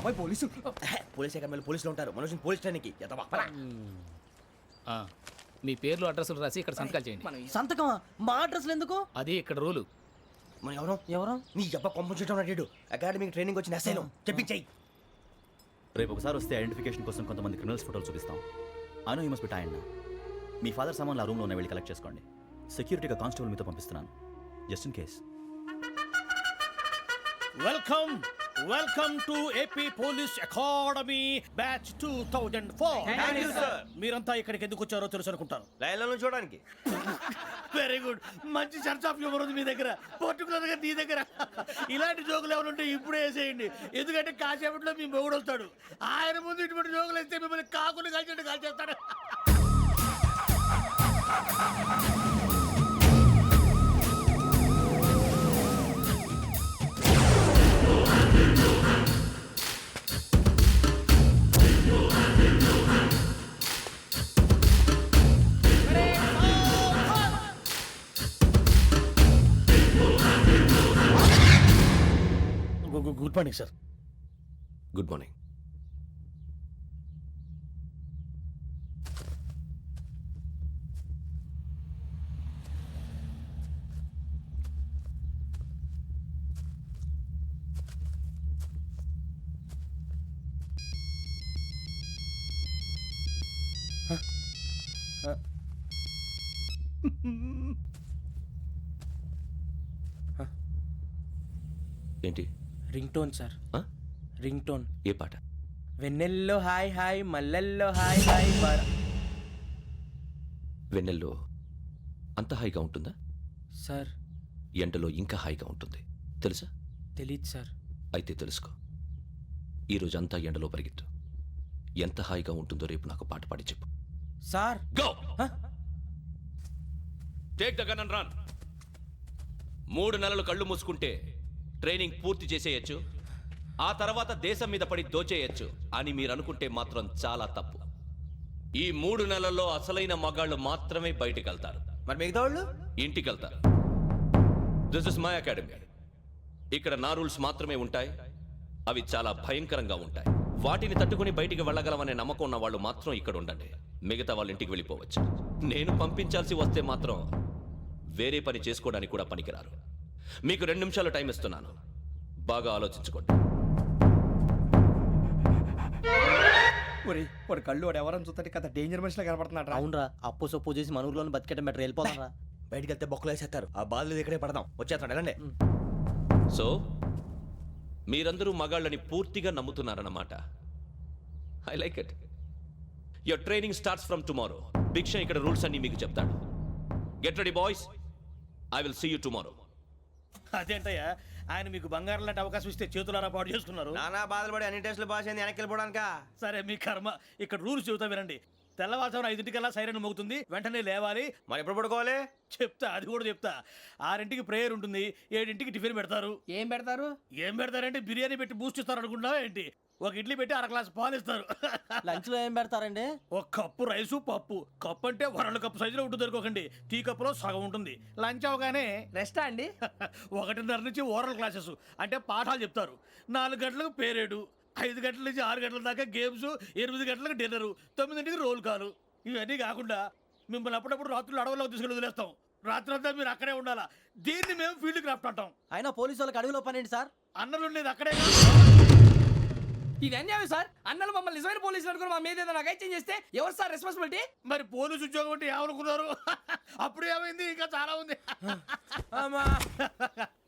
బాబాయ్ police. Police అకాడమీలో పోలీసులు ఉంటారు. మనుషులు పోలీస్ ట్రైనింగ్కి మీ పేర్లు అడ్రస్లు రాసి ఇక్కడ సంతకాలు చేయండి. సంతకమా? మా అడ్రస్లు ఎందుకు? అది ఇక్కడ రూలు. మనం ఎవరు నీ అబ్బా పంపించడం అడిగాడు. అకాడమిక్ ట్రైనింగ్ వచ్చిన అసైలం చెప్పించాయి. రేపు ఒకసారి వస్తే ఐడెంటిఫికేషన్ కోసం కొంతమంది క్రిమినల్స్ ఫోటోలు చూపిస్తాం. I know you must be tired now. Me father సామాన్లు ఆ రూమ్లో వెళ్ళి కలెక్ట్ చేసుకోండి. సెక్యూరిటీగా కానిస్టేబుల్ మీతో పంపిస్తున్నాను, just in case. Welcome to AP police academy batch 2004. మీరంతా ఇక్కడికి ఎందుకు వచ్చారో తెలుసు అనుకుంటాను. లైన్లో చూడడానికి. Very good. మంచి సెన్స్ ఆఫ్ హ్యూమర్ ఉంది మీ దగ్గర, పర్టికులర్ గా నీ దగ్గర. ఇలాంటి జోకులు ఏమైనా ఉంటే ఇప్పుడే వేసేయండి, ఎందుకంటే కాసేపట్లో మీ మొగుడు వస్తాడు. ఆయన ముందు ఇటువంటి జోకులు వేస్తే మిమ్మల్ని కాకులు కాల్చేట్టు కాల్చేస్తాడు. Good morning sir. Good morning. ఏంటి? Ring tone sir. Ring tone. ఏ పాట? వెన్నెల్లో హాయ్ హాయ్, మల్లెల్లో హాయ్ హాయ్. వెన్నెల్లో అంత హాయిగా ఉంటుందా సార్? ఎండలో ఇంకా హాయిగా ఉంటుంది తెలుసా? తెలీదు సార్. అయితే తెలుసుకో. ఈరోజు అంతా ఎండలో పరిగెత్తు. ఎంత హాయిగా ఉంటుందో రేపు నాకు పాట పాడి చెప్పు. Sir go. Take the gun and run. 3 నెలలు కళ్ళు మూసుకుంటే ట్రైనింగ్ పూర్తి చేసేయచ్చు, ఆ తర్వాత దేశం మీద పడి దోచేయచ్చు అని మీరు అనుకుంటే మాత్రం చాలా తప్పు. ఈ 3 నెలల్లో అసలైన మగాళ్ళు మాత్రమే బయటికి వెళ్తారు. మరి మిగతా వాళ్ళు ఇంటికి వెళ్తారు. This is my academy. ఇక్కడ నా రూల్స్ మాత్రమే ఉంటాయి. అవి చాలా భయంకరంగా ఉంటాయి. వాటిని తట్టుకుని బయటికి వెళ్ళగలమనే నమ్మకం ఉన్న వాళ్ళు మాత్రం ఇక్కడ ఉండండి. మిగతా వాళ్ళు ఇంటికి వెళ్ళిపోవచ్చు. నేను పంపించాల్సి వస్తే మాత్రం వేరే పని చేసుకోవడానికి కూడా పనికిరారు. మీకు 2 నిమిషాలు టైం ఇస్తున్నాను, బాగా ఆలోచించుకోండి. వాడు కళ్ళు వాడు ఎవరని చూస్తే కదా డేంజర్ మనిషిలో కనపడుతున్నాడు. అవునరా, అప్పు సొప్పు చేసి మన ఊర్లో బతికేయడం బెటర్. వెళ్ళిపోతారా? బయటికి వెళ్తే బొక్కలు వేసేస్తారు. ఆ బాధలు ఇక్కడే పడదాం. వచ్చేస్తాడు వెళ్ళండి. సో మీరందరూ మగాళ్ళని పూర్తిగా నమ్ముతున్నారన్నమాట. I like it. Your training starts from tomorrow. Bhiksha ఇక్కడ రూల్స్ అన్ని మీకు చెప్తాడు. Get ready boys, I will see you tomorrow. అదేంటయ్యా, ఆయన మీకు బంగారం లాంటి అవకాశం ఇస్తే చేతులారా పాటు చేసుకున్నారు. నానా బాధలు పడి అన్ని టెస్టులు పాస్ అయింది, వెనక్కి వెళ్ళిపోవడానికా? సరే మీ కర్మ. ఇక్కడ రూల్స్ చెబుతా వినండి. తెల్లవారుజామున 5 సైరన్ మోగుతుంది, వెంటనే లేవాలి. మరి ఎప్పుడు పడుకోవాలి? చెప్తా, అది కూడా చెప్తా. 6 ప్రేయర్ ఉంటుంది, 7 టిఫిన్ పెడతారు. ఏం పెడతారు? ఏం పెడతారంటే బిర్యానీ పెట్టి బూస్ట్ ఇస్తారు అనుకుంటున్నావా ఏంటి? ఒక ఇడ్లీ పెట్టి 1 గ్లాస్ పాలు ఇస్తారు. లంచ్ లో ఏం పెడతారండి? ఒక కప్పు రైసు పప్పు. కప్పు అంటే 1 కప్పు సైజులో ఉంటుంది అనుకోకండి. టీ కప్పులో సగం ఉంటుంది. లంచ్ అవగానే రెస్టా అండి? 1:30 నుంచి ఓరల్ క్లాసెస్ అంటే పాఠాలు చెప్తారు. 4 గంటలకు పేరేడు, 5 గంటల నుంచి 6 గంటల దాకా గేమ్స్, 8 గంటలకు డిన్నరు, 9ంటికి రోల్ కాలు. ఇవన్నీ కాకుండా మిమ్మల్ని అప్పుడప్పుడు రాత్రులు అడవుల్లో తీసుకెళ్ళి వదిలేస్తాం. రాత్రంతా మీరు అక్కడే ఉండాలా. దీన్ని మేము ఫీల్డ్ క్రాఫ్ట్ అంటాం. అయినా పోలీసు వాళ్ళకి అడవిలో పని ఏంటి సార్? అన్నలు ఉండేది అక్కడే. ఇది అన్యాయం సార్. అన్నలు మమ్మల్ని నిజమైన పోలీసులు అనుకుని మా మీద ఏదైనా చేంజ్ చేస్తే ఎవరు సార్ రెస్పాన్సిబిలిటీ? మరి పోలీసు ఉద్యోగం అంటే ఏమనుకున్నారు? అప్పుడు ఏమైంది? ఇంకా చాలా ఉంది.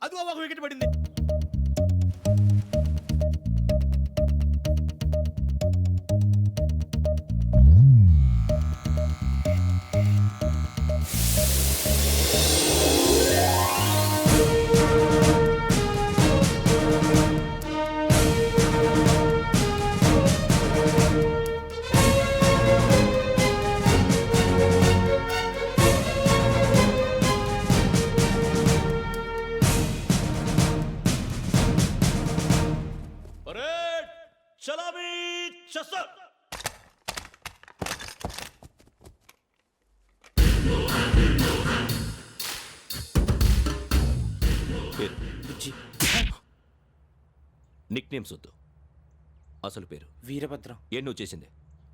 అది ఒక వికెట్ పడింది. నిక్ నేమ్స్ వద్దు, అసలు పేరు వీరభద్రం. ఏం నువ్వు చేసింది?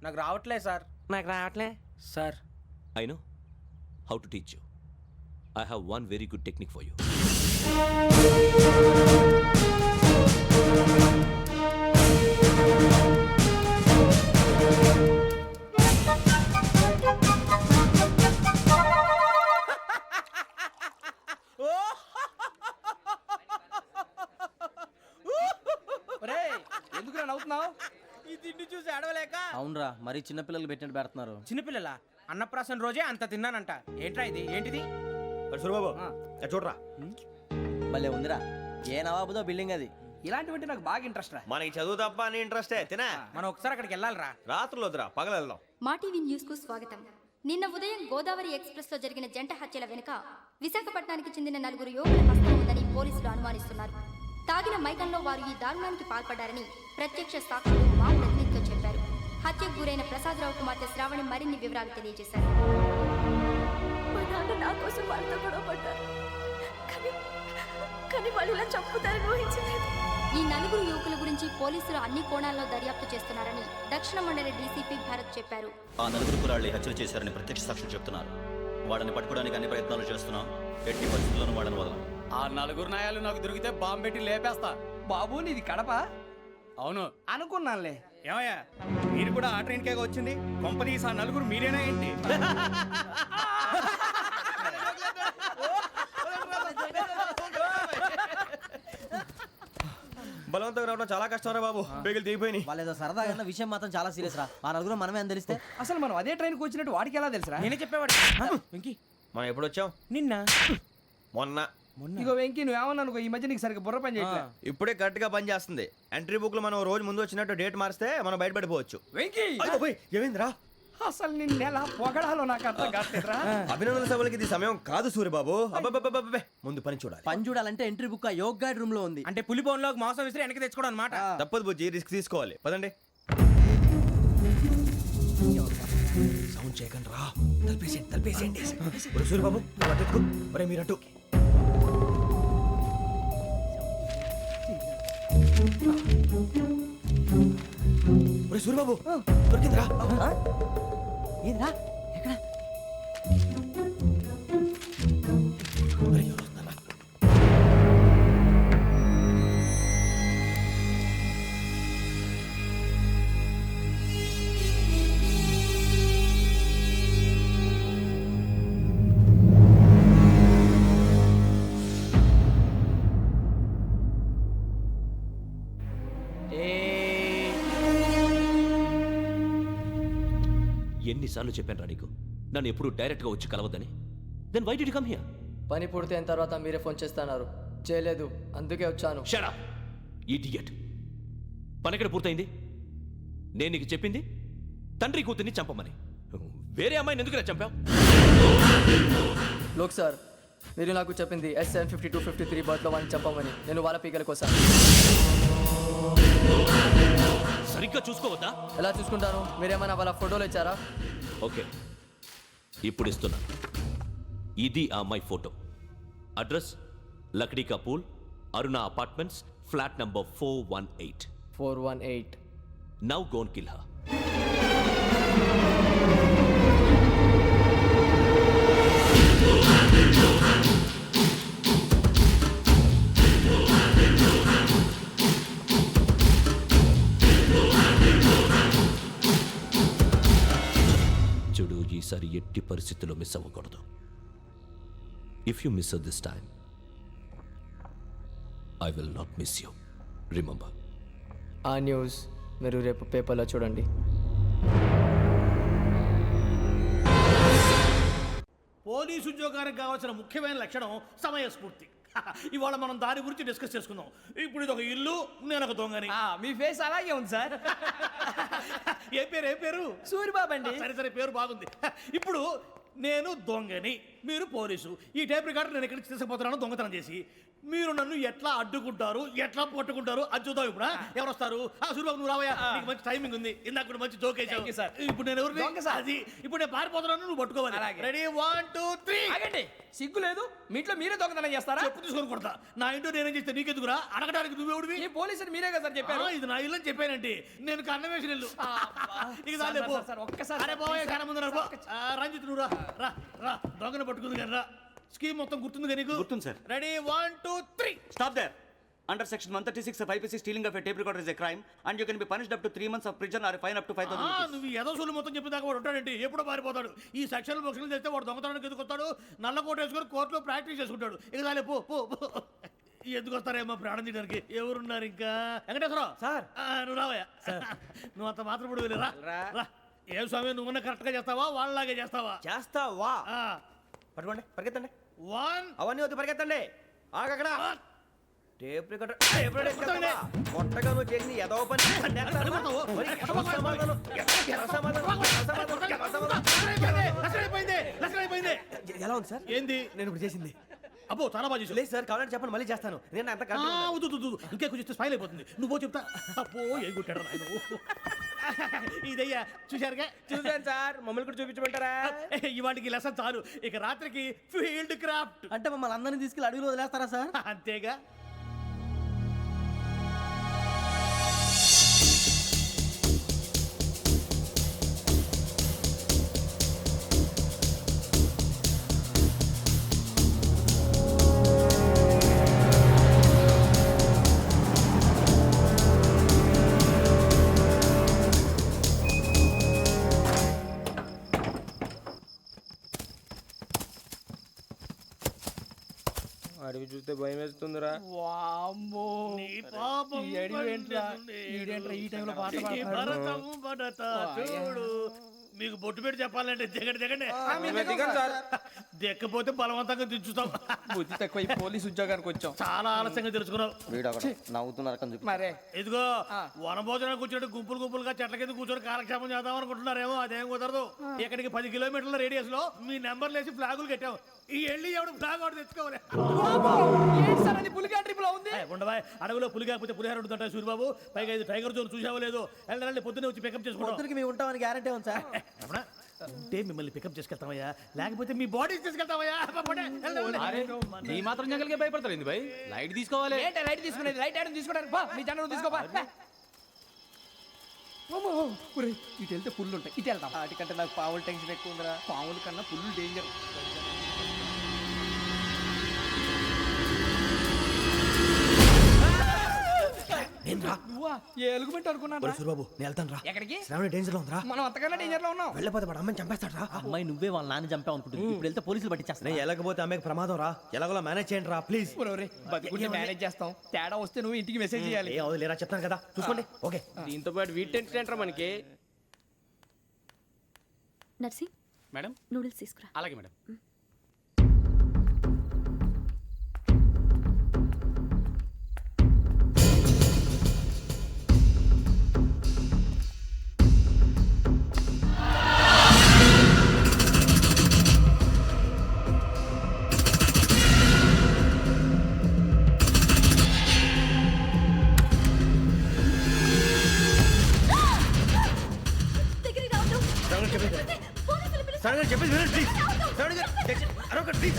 నాకు రావట్లే సార్. నాకు రావట్లే sir. I know how to teach you. I have one very good technique for you. ఎందుకు నవ్వుతున్నావు? ఈ తిండి చూసి అడవలేక. అవునరా మరీ చిన్నపిల్లలు పెట్టినట్టు పెడుతున్నారు. చిన్నపిల్లల అన్నప్రాసన రోజే అంత తిన్నానంట. ఏంట్రా ఇది? ఏంటిది? సూరిబాబు చూడరా, భలే ఉందిరా. ఏ నవాబుదో బిల్డింగ్ అది. ఇలాంటివంటే నాకు బాగా ఇంట్రెస్ట్ రా. మనకి చదువు తప్ప అని ఇంట్రెస్టే తినా. మనం ఒకసారి అక్కడికి వెళ్ళాలిరా. రాత్రులు వద్దురా, పగలు వెళ్దాం. మా టీవీ న్యూస్ కు స్వాగతం. నిన్న ఉదయం గోదావరి ఎక్స్ప్రెస్ లో జరిగిన జంట హత్యల వెనుక విశాఖపట్నానికి చెందిన 4 యువకుల హస్తం ఉందని పోలీసులు అనుమానిస్తున్నారు. తాగిన మైకంలో వారు ఈ దారుణానికి పాల్పడ్డారని ప్రత్యక్ష సాక్షులు మా ప్రతినిధితో చెప్పారు. హత్యకు గురైన ప్రసాదరావు కుమార్తె శ్రావణి మరిన్ని వివరాలు తెలియజేశారు. మా నాన్న నా కోసం వాళ్ళతో గొడవ పడ్డారు, కానీ వాళ్ళు ఇలా చంపుతారని ఊహించలేదు. ఈ 4 యువకుల గురించి పోలీసులు అన్ని కోణాల్లో దర్యాప్తు చేస్తున్నారని దక్షిణ మండలి డీసీపీ భరత్ చెప్పారు. ఆ 4 కుర్రాళ్ళు హత్యలు చేశారని ప్రత్యక్ష సాక్షులు చెప్తున్నారు. వాళ్ళని పట్టుకోవడానికి అన్ని ప్రయత్నాలు చేస్తున్నాం. ఎట్టి పరిస్థితుల్లోనూ వాళ్ళని వదలం. ఆ 4 నాయాలు నాకు దొరికితే బాంబు పెట్టి లేపేస్తా. బాబు నీది కడప? అవును. అనుకున్నానులే. ఏమయ్యా మీరు కూడా ఆ ట్రైన్ కేగా వచ్చింది? కొంపదీసి ఆ 4 మీరేనా ఏంటి? బలవంతంగా రావడం చాలా కష్టం రా బాబు. బేగులు దిగిపోయినాయి. వాళ్ళేదో సరదాగా విషయం మాత్రం చాలా సీరియస్ రా. ఆ నలుగురు మనమే అని తెలిస్తే అసలు మనం అదే ట్రైన్కి వచ్చినట్టు వాడికి ఎలా తెలుసురా? నేనే చెప్పేవాడు. వెంకీ మనం ఎప్పుడు వచ్చాం? నిన్న మొన్న. ఇగో వెంకీ నువ్వేమన్నా అనుకో, ఈ మధ్య నీకు సరిగ్గా బుర్ర పని చేయట్లే. ఇప్పుడే కరెక్ట్ గా పని చేస్తుంది. ఎంట్రీ బుక్ లో మనం రోజు ముందు వచ్చినట్టు డేట్ మారిస్తే మనం బయటపడిపోవచ్చు. వెంకీ ఏమైందిరా? అసలు నిన్న ఎలా పొగడాలో నాకు అర్థం కావట్లేదురా. అభినందన సభలకి ఇది సమయం కాదు సూరిబాబు. అబ్బబ్బబ్బబ్బబ్బే, ముందు పని చూడాలి. పని చూడాలంటే ఎంట్రీ బుక్ ఆ యోగ్ గైడ్ రూమ్ లో ఉంది. అంటే పులి బోన్లోకి మాంసం విసిరి వెనక్కి తెచ్చుకోవడం అనమాట. తప్పదు బుజ్జి, రిస్క్ తీసుకోవాలి. పదండి. సౌండ్ చేయకండి రా. తలపేసేయండి. సూరిబాబు ఒరే మీరట్టు. ఒరే సూరిబాబు దొరికిందిరా. ఏంద్రా ఎక్కడ? ఒరే, ఎవరు వస్తున్నారా? ఎన్నిసార్లు చెప్పాను రా నీకు నన్ను ఎప్పుడు డైరెక్ట్గా వచ్చి కలవద్దని? Then why did you come here? పని పూర్తయిన తర్వాత మీరే ఫోన్ చేస్తున్నారు. చేయలేదు, అందుకే వచ్చాను. Shut up idiot. పని ఎక్కడ పూర్తయింది? నేను నీకు చెప్పింది తండ్రి కూతుర్ని చంపమని. వేరే అమ్మాయిని ఎందుకు చంపావు? లోక్ సార్, మీరు నాకు చెప్పింది SN5253 బర్త్లో వాడిని చంపమని. నేను వాళ్ళ పీకల కోసం. సరిగ్గా చూసుకోవద్దా? ఎలా చూసుకుంటాను? మీరేమైనా వాళ్ళ ఫోటోలు ఇచ్చారా? ఓకే, ఇప్పుడు ఇస్తున్నా. ఇది ఆ అమ్మాయి ఫోటో. అడ్రస్ లక్డీ కా pool, Aruna apartments, flat number 418. 418. Now go and kill her. చూడు, ఈసారి ఎట్టి పరిస్థితుల్లో మిస్ అవ్వకూడదు. If you miss this time I will not miss you. Remember. ఆ న్యూస్ మీరు రేపు పేపర్లో చూడండి. పోలీసు ఉద్యోగానికి కావాల్సిన ముఖ్యమైన లక్షణం సమయస్ఫూర్తి. ఇవాళ మనం దాని గురించి డిస్కస్ చేసుకుందాం. ఇప్పుడు ఇది ఒక ఇల్లు, నేను ఒక దొంగని. మీ ఫేస్ అలాగే ఉంది సార్. ఏ పేరు? సూరిబాబు అండి. సరే పేరు బాగుంది. ఇప్పుడు నేను దొంగని, మీరు పోలీసు. ఈ టైప్ రికార్డు నేను ఎక్కడికి తీసుకుపోతున్నాను దొంగతనం చేసి. మీరు నన్ను ఎట్లా అడ్డుకుంటారు, ఎట్లా పట్టుకుంటారు అది చూద్దాం ఇప్పుడు. ఎవరు వస్తారు? సూర్యబాబు నువ్వు రావయ్యా, నీకు మంచి టైమింగ్ ఉంది. ఇందాక కూడా మంచి జోక్ వేసావు. ఇప్పుడు నేను ఎవరు? అది ఇప్పుడు నేను పారిపోతున్నాను, నువ్వు పట్టుకోవాలి. రెడీ 1 2 3. ఆగండి, సిగ్గు లేదు? మీ ఇంట్లో మీరే దొంగతనం చేస్తారా? చెప్పు తీసుకొని కొడతా. నా ఇంట్లో నేనేం చేస్తే నీకెందుకురా? అడగడానికి నువ్వెవడివి? ఈ పోలీసులు మీరే కదా సార్ చెప్పారు. ఇది నా ఇల్లు అని చెప్పానంటే నేను కన్న వేసిన ఇల్లు. ఇక చాలే పో. ఒక్కసారి అరే బాబాయ్ చాలా ముందు రా. రంజిత్ నువ్వు రా రా రా. దొంగను పట్టుకుంది కానీ రా. స్కీమ్ మొత్తం గుర్తుంది కదా నీకు? గుర్తుంది sir. Ready 1 2 3. Stop there. Under section 136 of IPC, stealing of a tape recorder is a crime and you can be punished up to 3 months of prison or a fine up to 5,000 rupees. నువ్వు ఏదో సూలు మొత్తం చెప్పేదాకా వాడు ఉంటాడండి. ఎప్పుడో పారిపోతాడు. ఈ section బుక్స్లు చేస్తే వాడు దొంగతనానికి ఎందుకు వస్తాడు? నల్ల కోట వేసుకొని కోర్టులో ప్రాక్టీస్ చేసుకుంటాడు. ఇక చాలే పో పో పో. ఎందుకు వస్తారేమో ప్రాణం తీయడానికి? ఎవరున్నారు ఇంకా? వెంకటేశ్వరరావు సార్. నువ్వు రావయ్యా. నువ్వు అంత మాత్రం ఇప్పుడు వెళ్ళి రా రా. ఏం స్వామి నువ్వన్నా కరెక్ట్ గా చేస్తావా వాళ్ళలాగే చేస్తావా? చేస్తావా? పట్టుకోండి, పరిగెత్తండి. 1 అవన్నీ వద్దు, పరిగెత్తండి. ఆగక్కడ. టేప్ రికార్డర్ కొట్టగా నువ్వు చేసిన ఏదో పని. ఎలా ఉంది సార్? ఏంది నేను ఇప్పుడు చేసింది? అబ్బో చాలా బాగా చేసావు. లేదు సార్, కావాలంటే చెప్పండి, మళ్ళీ చేస్తాను. నేను అంత ఇంకే కొంచెం స్మైల్ అయిపోతుంది. నువ్వు చెప్తా. అబ్బో ఏ గుట్టాడు నాయన. ఇదయ్యా చూశారుగా? చూసాను సార్, మమ్మల్ని కూడా చూపించమంటారా? ఇవాటికి లెసన్ చాలు. ఇక రాత్రికి ఫీల్డ్ క్రాఫ్ట్. అంటే మమ్మల్ని అందరినీ తీసుకెళ్ళి అడుగులో వదిలేస్తారా సార్? అంతేగా. అడవి చూస్తే భయం వేస్తుందిరా. నీ పాపం ఈ టైంలో పాట ఈ భరతం భరత చూడు. మీకు బొట్టు పెట్టి చెప్పాలంటే దిగండి దిగండి. దిగండి సార్. దిక్కపోతే బలవంతంగా దించుతాం. బుద్ధి తక్కువ ఈ పోలీస్ ఉద్యోగానికి వచ్చాం. చాలా ఆలస్యంగా తెలుసుకున్నావు. నవ్వుతున్నారు. మరే ఇదిగో వనభోజనానికి కూర్చోండి గుంపులు గుంపులుగా చెట్ల కింద కూర్చొని కాలక్షేపం చేద్దాం అనుకుంటున్నారేమో. అదేం కుదరదు. ఇక్కడికి 10 కిలోమీటర్ల రేడియస్ లో మీ నెంబర్లు వేసి ఫ్లాగులు కట్టాం. ఈ వెళ్ళి ఎవడు ఫ్లాగ్ ఒకటి తెచ్చుకోవాలి. సార్ అది పులిగా ట్రిప్ లో ఉంది. ఉండవా అడవిలో పులి కాకపోతే పులిహార ఉంటుంట సూరిబాబు. పైగా ఇది టైగర్ జోన్ చూసావో లేదో. వెళ్ళండి పొద్దున్నే వచ్చి పికప్ చేసుకుంటాం. మేము ఉంటామని గ్యారంటీ ఉంది సార్. ఉంటే మిమ్మల్ని పికప్ చేసుకెళ్తామయ్యా, లేకపోతే మీ బాడీ తీసుకెళ్తామయ్యా. ఈ మాత్రం జంగల్కే భయపడతారు ఏంది భయ్? లైట్ తీసుకోవాలి. ఏంటి లైట్ తీసుకునేది? లైట్ ఆడని తీసుకోవడానికి బా మీ జనం తీసుకోబా. ఇటు వెళ్తే పుల్లు ఉంటాయి, ఇటు వెళ్తాం. వాటికంటే నాకు పావులు టెన్షన్ ఎక్కువ ఉందిరా. పాముల కన్నా పుల్లు డేంజర్. నువ్వా? ఏ ఎలుగుబెట్టి అనుకున్నాను. సూరిబాబు నేను వెళ్తాను రా. ఎక్కడికి? శ్రావణి డేంజర్ లో ఉందిరా. మనం అంతకన్నా డేంజర్ లో ఉన్నాం. వెళ్ళపోతే వాడు అమ్మని చంపేస్తాడు రా. అమ్మాయి నువ్వే వాళ్ళ నాన్న చంపావు అనుకుంటుంది. ఇప్పుడు వెళ్తే పోలీసులు పట్టించేస్తా. నేను వెళ్ళకపోతే అమ్మకి ప్రమాదం రా. ఎలాగోలా మేనేజ్ చేయండి రా ప్లీజ్. బతుకుంటే మేనేజ్ చేస్తాం. తేడా వస్తే నువ్వు ఇంటికి మెసేజ్ చేయాలి. ఏ లేరా చెప్తాను కదా, చూసుకోండి. ఓకే. దీంతో పాటు వీటి టెన్షన్ ఏంట్రా మనకి? నర్సి మేడం నూడిల్స్ తీసుకురా. అలాగే మేడం. చెప్పేసి ప్లీజ్. అరొకటి ప్లీజ్.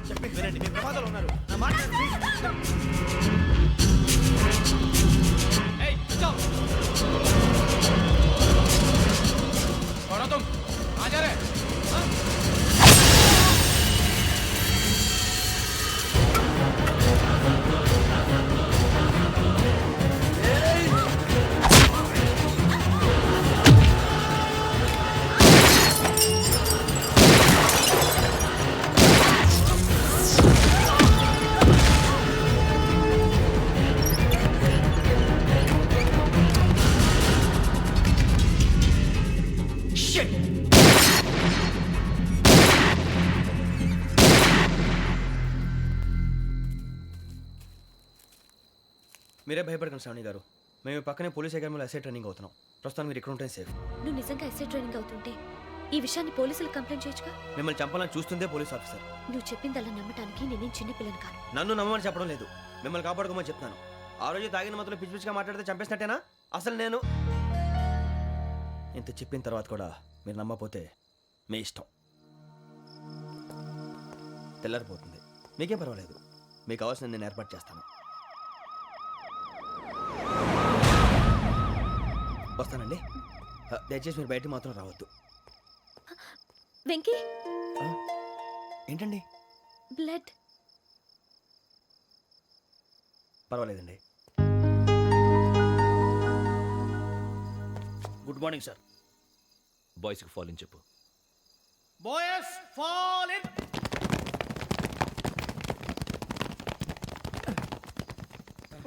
చెప్పేసి వినండి, మీరు ప్రమాదాలు ఉన్నారు. నా మాట ప్లీజ్. మీరే భయపడకండి శ్రావణి గారు. మేము పక్కనే పోలీస్ అకాడమీలో ఎస్ఐ ట్రైనింగ్ అవుతున్నాం. ప్రస్తుతం మీరు ఇక్కడ ఉంటే సేఫ్. నువ్వు నిజంగా ఎస్ఐ ట్రైనింగ్ అవుతుంటే ఈ విషయాన్ని పోలీసులకు కంప్లైంట్ చేయొచ్చుగా. మిమ్మల్ని చంపాలని చూస్తుందే పోలీస్ ఆఫీసర్. నువ్వు చెప్పిందల్లా నమ్మటానికి నేనేం చిన్నపిల్లని కాను. నన్ను నమ్మమని చెప్పడం లేదు, మిమ్మల్ని కాపాడుకోమని చెప్తున్నాను. ఆ రోజు తాగిన మొదలు పిచ్చి పిచ్చిగా మాట్లాడితే చంపేసినట్టేనా? అసలు నేను ఇంత చెప్పిన తర్వాత కూడా మీరు నమ్మపోతే మీ ఇష్టం. తెల్లారిపోతుంది, మీకేం పర్వాలేదు. మీకు కావాల్సిన నేను ఏర్పాటు చేస్తాను. వస్తానండి. దయచేసి మీరు బయటికి మాత్రం రావద్దు. వెంకీ, ఏంటండి? బ్లడ్. పర్వాలేదండి. Good morning sir. బాయ్స్కి ఫాల్ ఇన్ చెప్పు. Boys fall in.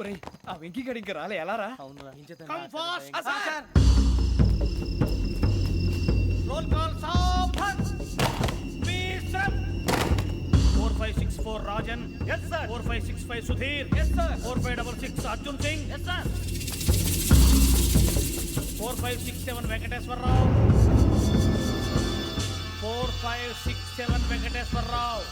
ఒరేయ్ ఆ వెంకీ గడి ఇంకా రాలే, ఎలా రా? Come fast sir. Roll call సావధాన్. విశ్రమ్. 4564 Rajan. yes sir. 4565 Sudheer. yes sir. 4566 Arjun Singh. yes sir. 4567 Venkateswara Rao. 4567 Venkateswara Rao.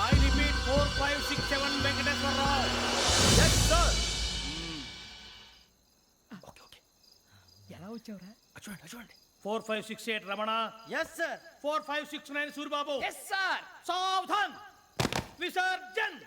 I repeat 4567 Venkateswara Rao. yes sir. Okay okay, ఎలా వచ్చావురా? చూడండి చూడండి. 4568 Ramana. yes sir. 4569 Suribabu. yes sir. సావధాన్. విసర్జన్.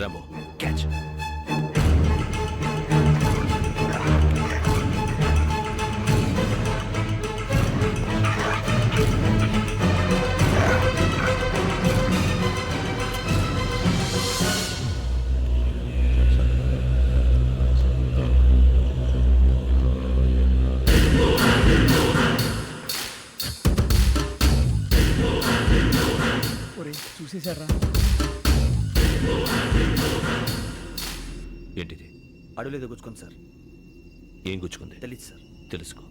Rambo catch. ఒరేయ్ చూసేశారా? ఏంటిది? అడవిలో గుచ్చుకుంది సార్. ఏం గుచ్చుకుంది? తెలీదు సార్. తెలుసుకో,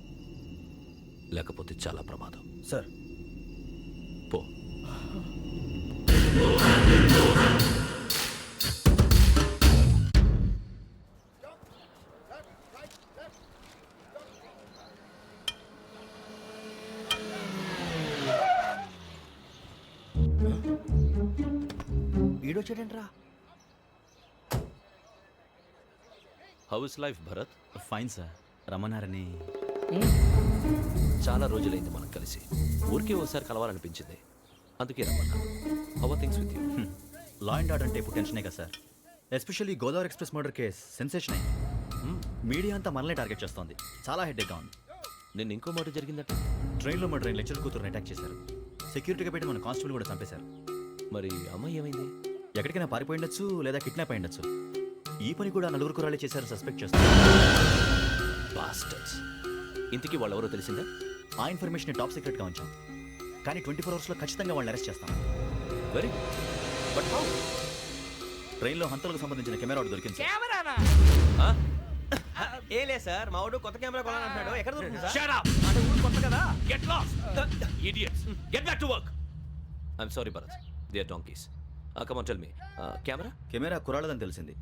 లేకపోతే చాలా ప్రమాదం. సార్ పో. ఈడొచ్చాడేంట్రా? How is life Bharat? Fine sir. రమ్మన్నారని. చాలా రోజులైంది మనం కలిసి. ఊరికే ఒకసారి కలవాలనిపించింది, అందుకే రమ్మన్నా. How are things with you? Law and order అంటే ఇప్పుడు టెన్షనే కదా sir. Especially Godavari express murder case sensation అయింది. మీడియా అంతా మనల్ని టార్గెట్ చేస్తోంది. చాలా హెడ్ఏక్గా ఉంది. నిన్న ఇంకో మాట జరిగిందట. ట్రైన్లో మా ట్రైన్ లెక్చర్ కూతురుని అటాక్ చేశారు. సెక్యూరిటీగా పెట్టి మన కానిస్టేబుల్ కూడా చంపేశారు. మరి అమ్మాయి ఏమైంది? ఎక్కడికైనా పారిపోయి ఉండొచ్చు, లేదా కిడ్నాప్ అయి ఉండొచ్చు. ఈ పని కూడా నలుగురు కురాలే చేశారు సస్పెక్ట్ చేస్తారు. బాస్టర్స్. ఇంతకీ వాళ్ళెవరో తెలిసిందా? ఆ ఇన్ఫర్మేషన్ టాప్ సీక్రెట్గా ఉంచాం, కానీ 24 అవర్స్లో ఖచ్చితంగా వాళ్ళని అరెస్ట్ చేస్తాం. Very but how? ట్రైన్లో హంతలకు సంబంధించిన కెమెరా ఒకటి దొరికింది సార్. కెమెరానా? ఏలే సార్, మా వాడు కొత్త కెమెరా కొనాలంటున్నాడు. ఎక్కడ దొరుకుతుంది సార్? Shut up! అంటే ఊరు కొత్త కదా. Get lost! Idiots! Get back to work! I'm sorry, Bharat. They are donkeys. Come on, tell me. Camera? Camera కురాలదని తెలిసింది.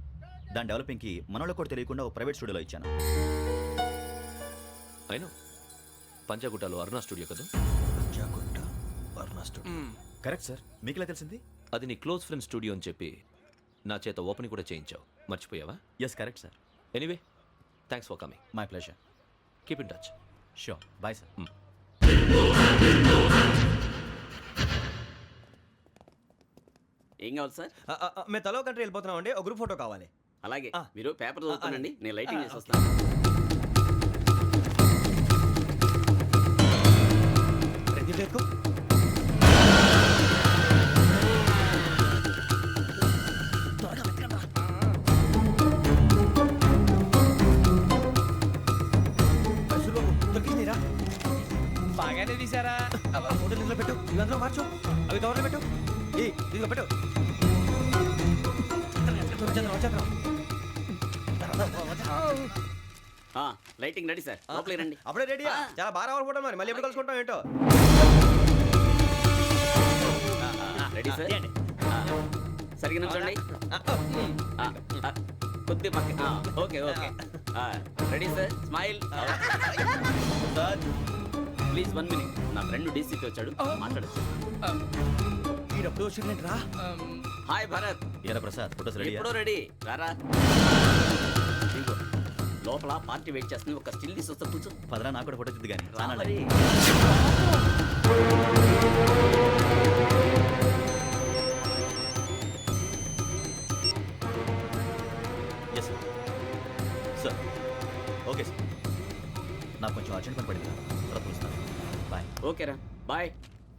దాని డెవలపింగ్కి మనలో కూడా తెలియకుండా ఒక ప్రైవేట్ స్టూడియోలో ఇచ్చాను. I know. పంజాగుట్టలో అరుణా స్టూడియో కదా? Panjagutta Aruna studio. Correct sir. మీకు ఎలా తెలిసింది? అది నీ క్లోజ్ ఫ్రెండ్ స్టూడియో అని చెప్పి నా చేత ఓపెనింగ్ కూడా చేయించావు. మర్చిపోయావా? Yes correct sir. Anyway, thanks for coming. My pleasure. Keep in touch. Sure. Bye sir. ఏం కావాలి సార్? మేము తలో కంట్రీ వెళ్ళిపోతున్నాం అండి. ఒక గ్రూప్ ఫోటో కావాలి. అలాగే, ఆ. మీరు పేపర్ చదువుతానండి, అలాగే. నేను లైటింగ్ ఆ, చేసి ఓకే. వస్తాను. ప్రదీప్ ఎక్కు. బాగానే తీసారా? ఫోటో లింక్లో పెట్టు. ఇవి అందులో మార్చు అవి కవర్లో పెట్టు ఏ ఇదిగో పెట్టు వచ్చేద్దాం. లైటింగ్ రెడీ సార్ లోపలికి రండి అప్పుడే రెడీ చాలా బాగా రావాలి ఫోటో మరి మళ్ళీ ఎప్పుడు కలుసుకుంటాం ఏంటో రెడీ సార్ సరిగ్గా నుంచోండి కొద్ది పక్క okay okay ready sir smile please 1 minute నా ఫ్రెండ్ డీసీపీ వచ్చాడు మాట్లాడచ్చు ఈడప్పుడు వచ్చిందంటరా హాయ్ భరత్ ఏరా ప్రసాద్ ఫోటోస్ రెడీ ఎప్పుడో రెడీ రారా ఇదిగో, లోపల పార్టీ వెయిట్ చేస్తుంది ఒక స్టిల్ తీసి వస్తా కూర్చో పదరా నాకు కూడా ఫోటో చూద్దు కానీ రా మరి. Yes sir sir okay sir నాకు కొంచెం అర్జెంట్ పని పడింది తర్వాత చూస్తాను బాయ్ ఓకేరా బాయ్